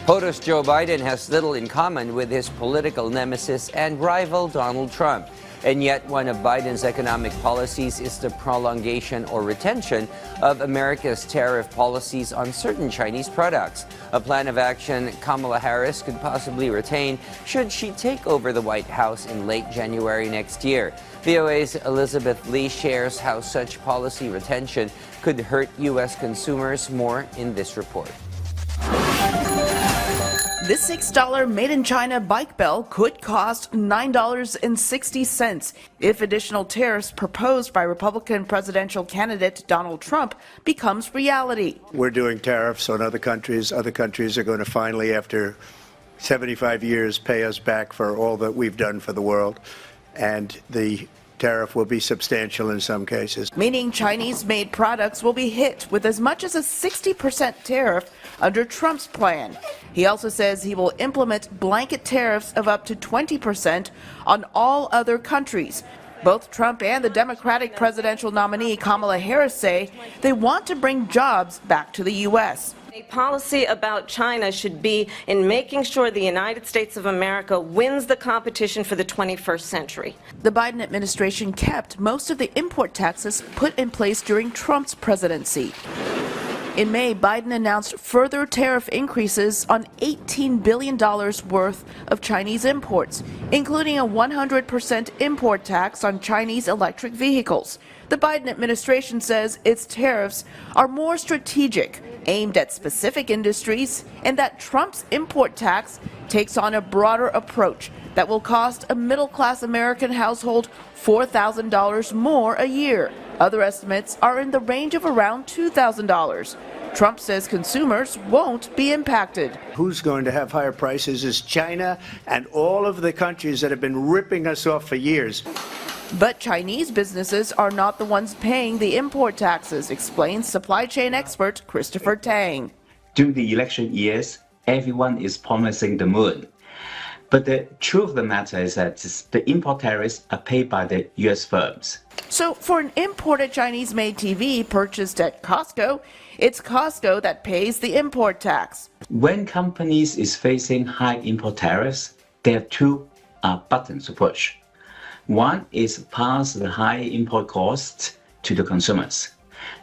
POTUS Joe Biden has little in common with his political nemesis and rival Donald Trump. And yet one of Biden's economic policies is the prolongation or retention of America's tariff policies on certain Chinese products. A plan of action Kamala Harris could possibly retain should she take over the White House in late January next year. VOA's Elizabeth Lee shares how such policy retention could hurt U.S. consumers more in this report. This $6 made-in-China bike bell could cost $9.60 if additional tariffs proposed by Republican presidential candidate Donald Trump becomes reality. We're doing tariffs on other countries. Other countries are going to finally, after 75 years, pay us back for all that we've done for the world. And the tariff will be substantial in some cases. Meaning Chinese-made products will be hit with as much as a 60% tariff under Trump's plan. He also says he will implement blanket tariffs of up to 20% on all other countries. Both Trump and the Democratic presidential nominee Kamala Harris say they want to bring jobs back to the U.S. A policy about China should be in making sure the United States of America wins the competition for the 21st century. The Biden administration kept most of the import taxes put in place during Trump's presidency. In May, Biden announced further tariff increases on $18 billion worth of Chinese imports, including a 100% import tax on Chinese electric vehicles. The Biden administration says its tariffs are more strategic, aimed at specific industries, and that Trump's import tax takes on a broader approach that will cost a middle-class American household $4,000 more a year. Other estimates are in the range of around $2,000. Trump says consumers won't be impacted. Who's going to have higher prices is China and all of the countries that have been ripping us off for years. But Chinese businesses are not the ones paying the import taxes, explains supply chain expert Christopher Tang. During the election years, everyone is promising the moon. But the truth of the matter is that the import tariffs are paid by the U.S. firms. So for an imported Chinese-made TV purchased at Costco, it's Costco that pays the import tax. When companies is facing high import tariffs, there are two buttons to push. One is pass the high import costs to the consumers.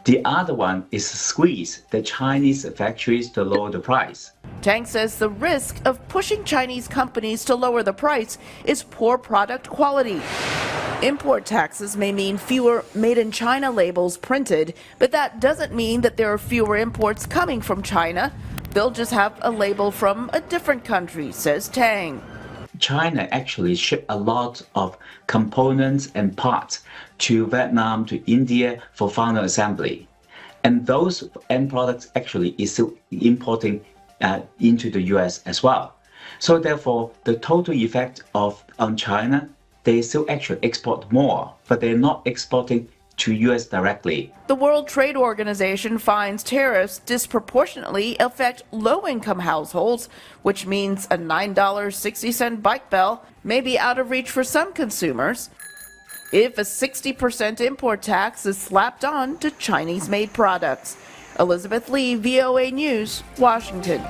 The other one is squeeze the Chinese factories to lower the price. Tang says the risk of pushing Chinese companies to lower the price is poor product quality. Import taxes may mean fewer made-in-China labels printed, but that doesn't mean that there are fewer imports coming from China. They'll just have a label from a different country, says Tang. China actually ship a lot of components and parts to Vietnam, to India for final assembly. And those end products actually is still importing into the US as well. So therefore, the total effect on China, they still actually export more, but they're not exporting to US directly. The World Trade Organization finds tariffs disproportionately affect low-income households, which means a $9.60 bike bell may be out of reach for some consumers if a 60% import tax is slapped on to Chinese-made products. Elizabeth Lee, VOA News, Washington.